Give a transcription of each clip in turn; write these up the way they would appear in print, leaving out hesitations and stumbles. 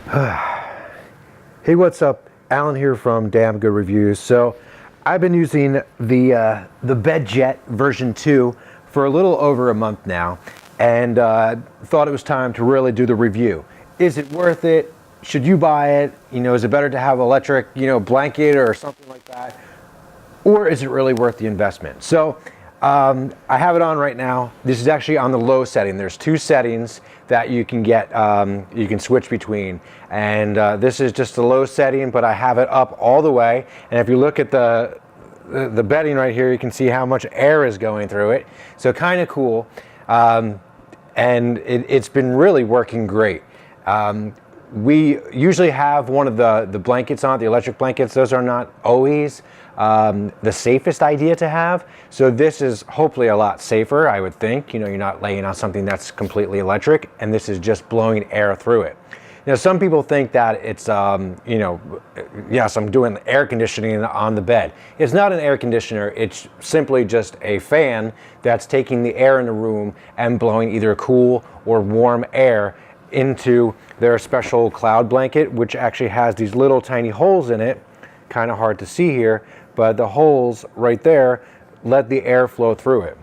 Hey, what's up? Alan here from Damn Good Reviews. So I've been using the BedJet version 2 for a little over a month now, and thought it was time to really do the review. Is it worth it? Should you buy it? You know, is it better to have electric, blanket or something like that? Or is it really worth the investment? So I have it on right now. This is actually on the low setting. There's two settings that you can get, you can switch between. And this is just the low setting, but I have it up all the way. And if you look at the bedding right here, you can see how much air is going through it. So kind of cool. And it's been really working great. We usually have one of the blankets on, the electric blankets. Those are not always the safest idea to have. So this is hopefully a lot safer, I would think. You're not laying on something that's completely electric, and this is just blowing air through it. Now, some people think that it's, yes, I'm doing air conditioning on the bed. It's not an air conditioner. It's simply just a fan that's taking the air in the room and blowing either cool or warm air into their special cloud blanket, which actually has these little tiny holes in it. Kind of hard to see here, but the holes right there let the air flow through it.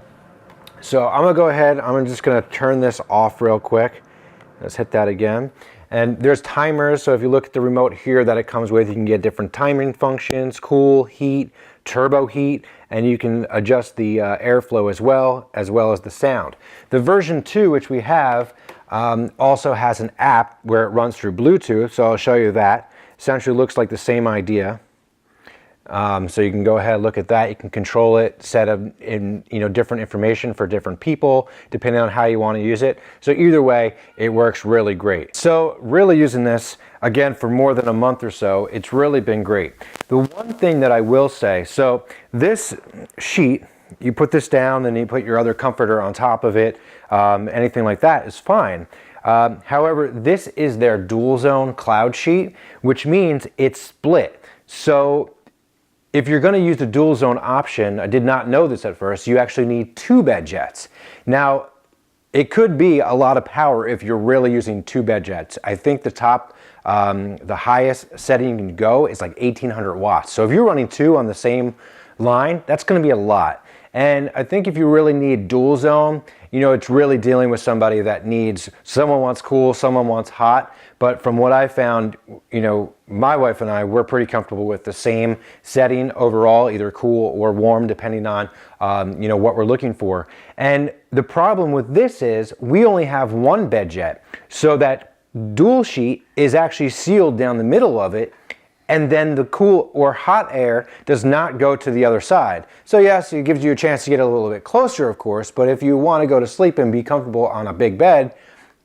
So I'm gonna go ahead, I'm just gonna turn this off real quick. Let's hit that again. And there's timers, so if you look at the remote here that it comes with, you can get different timing functions: cool, heat, turbo heat, and you can adjust the airflow as well as the sound. The version 2, which we have, also has an app where it runs through Bluetooth, so I'll show you that. Essentially looks like the same idea. So you can go ahead and look at that. You can control it, set up in different information for different people, depending on how you want to use it. So either way, it works really great. So really using this again for more than a month or so, it's really been great. The one thing that I will say, so this sheet, you put this down, then you put your other comforter on top of it, anything like that is fine. However, this is their dual zone cloud sheet, which means it's split. So if you're going to use the dual zone option, I did not know this at first, you actually need two BedJets. Now, it could be a lot of power if you're really using two BedJets. I think the top, the highest setting you can go is like 1800 watts. So if you're running two on the same line, that's going to be a lot. And I think if you really need dual zone, it's really dealing with somebody that needs, someone wants cool, someone wants hot. But from what I found, my wife and I, we're pretty comfortable with the same setting overall, either cool or warm, depending on, what we're looking for. And the problem with this is we only have one BedJet. So that dual sheet is actually sealed down the middle of it. And then the cool or hot air does not go to the other side. So yes, it gives you a chance to get a little bit closer, of course, but if you want to go to sleep and be comfortable on a big bed,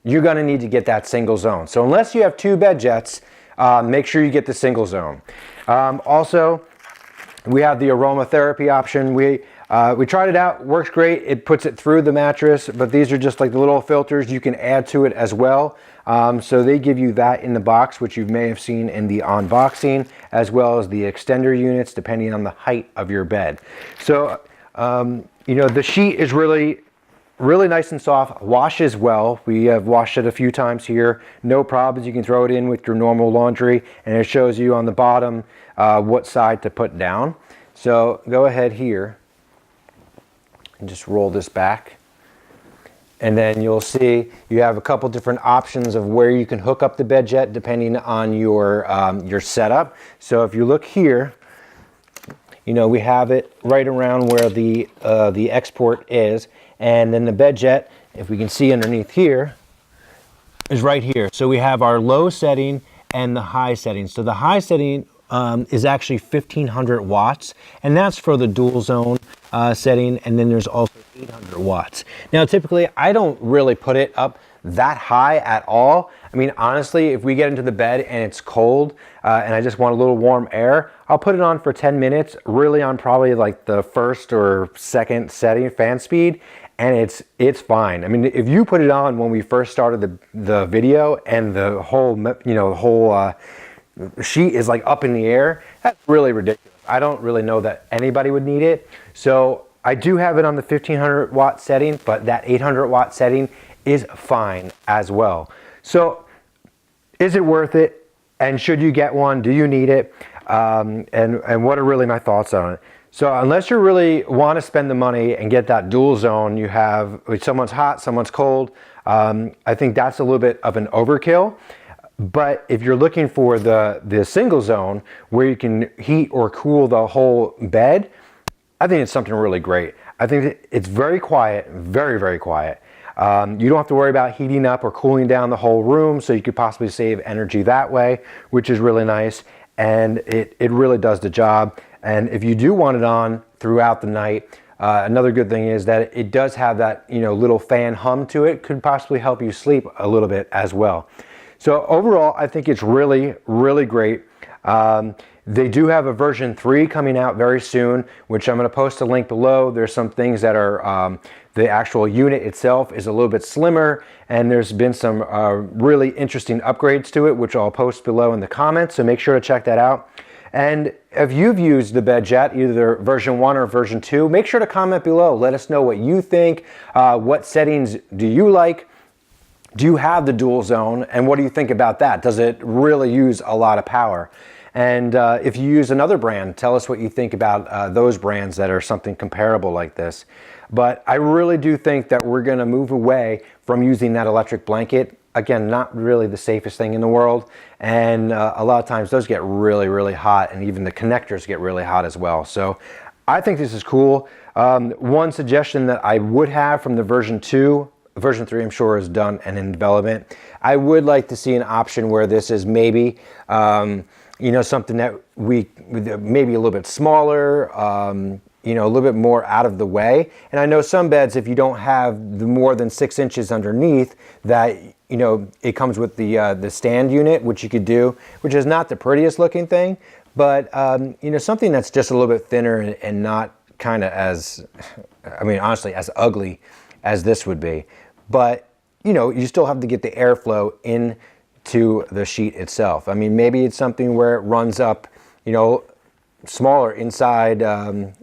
you're going to need to get that single zone. So unless you have two BedJets, make sure you get the single zone. Also, we have the aromatherapy option. We tried it out, works great. It puts it through the mattress, but these are just like the little filters you can add to it as well. So they give you that in the box, which you may have seen in the unboxing, as well as the extender units, depending on the height of your bed. So, the sheet is really nice and soft, washes well. We have washed it a few times here, no problems. You can throw it in with your normal laundry, and it shows you on the bottom what side to put down. So go ahead here and just roll this back. And then you'll see you have a couple different options of where you can hook up the BedJet depending on your setup. So if you look here, we have it right around where the export is, and then the BedJet, if we can see underneath here, is right here. So we have our low setting and the high setting. So the high setting is actually 1500 watts, and that's for the dual zone setting, and then there's also 800 watts. Now, typically, I don't really put it up that high at all. I mean, honestly, if we get into the bed and it's cold and I just want a little warm air, I'll put it on for 10 minutes, really on probably like the first or second setting, fan speed, and it's fine. I mean, if you put it on when we first started the video and the whole, sheet is like up in the air, that's really ridiculous. I don't really know that anybody would need it. So I do have it on the 1500 watt setting, but that 800 watt setting is fine as well. So Is it worth it? And should you get one? Do you need it? And what are really my thoughts on it? So unless you really want to spend the money and get that dual zone, you have, someone's hot, someone's cold. I think that's a little bit of an overkill. But if you're looking for the single zone where you can heat or cool the whole bed, I think it's something really great. I think it's very quiet, very, very quiet. You don't have to worry about heating up or cooling down the whole room, so you could possibly save energy that way, which is really nice. And it really does the job. And if you do want it on throughout the night, another good thing is that it does have that, you know, little fan hum to it, could possibly help you sleep a little bit as well. So overall, I think it's really, really great. They do have a version 3 coming out very soon, which I'm going to post a link below. There's some things that are, the actual unit itself is a little bit slimmer, and there's been some really interesting upgrades to it, which I'll post below in the comments, so make sure to check that out. And if you've used the BedJet, either version 1 or version 2, make sure to comment below. Let us know what you think. What settings do you like? Do you have the dual zone? And what do you think about that? Does it really use a lot of power? And if you use another brand, tell us what you think about those brands that are something comparable like this. But I really do think that we're going to move away from using that electric blanket. Again, not really the safest thing in the world. And a lot of times those get really, really hot, and even the connectors get really hot as well. So I think this is cool. One suggestion that I would have from the version 2, version 3 I'm sure is done and in development. I would like to see an option where this is maybe, you know, something that maybe a little bit smaller, you know, a little bit more out of the way. And I know some beds, if you don't have the more than 6 inches underneath, that, you know, it comes with the stand unit, which you could do, which is not the prettiest looking thing, but you know, something that's just a little bit thinner and not kind of as, I mean, honestly, as ugly as this would be. But, you know, you still have to get the airflow into the sheet itself. I mean, maybe it's something where it runs up, you know, smaller inside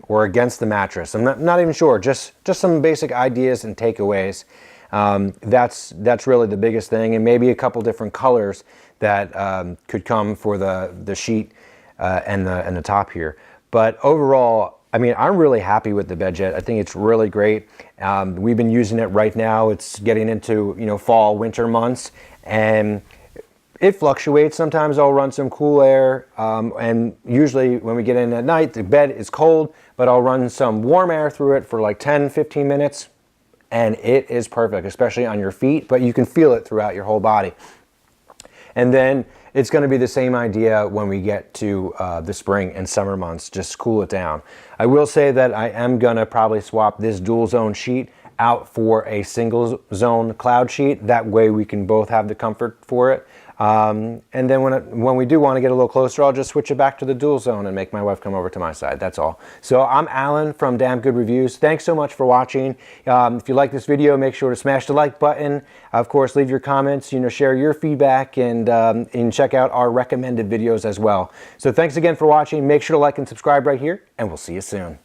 or against the mattress. I'm not even sure. Just some basic ideas and takeaways. That's really the biggest thing, and maybe a couple different colors that could come for the sheet and the top here. But overall, I mean, I'm really happy with the BedJet. I think it's really great. We've been using it right now. It's getting into, you know, fall, winter months, and it fluctuates. Sometimes I'll run some cool air, and usually when we get in at night, the bed is cold, but I'll run some warm air through it for like 10, 15 minutes, and it is perfect, especially on your feet, but you can feel it throughout your whole body. And then it's going to be the same idea when we get to the spring and summer months. Just cool it down. I will say that I am going to probably swap this dual zone sheet out for a single zone cloud sheet. That way we can both have the comfort for it. And then when we do want to get a little closer, I'll just switch it back to the dual zone and make my wife come over to my side. That's all. So I'm Alan from Damn Good Reviews. Thanks so much for watching. If you like this video, make sure to smash the like button. Of course, leave your comments, you know, share your feedback, and check out our recommended videos as well. So thanks again for watching. Make sure to like and subscribe right here, and we'll see you soon.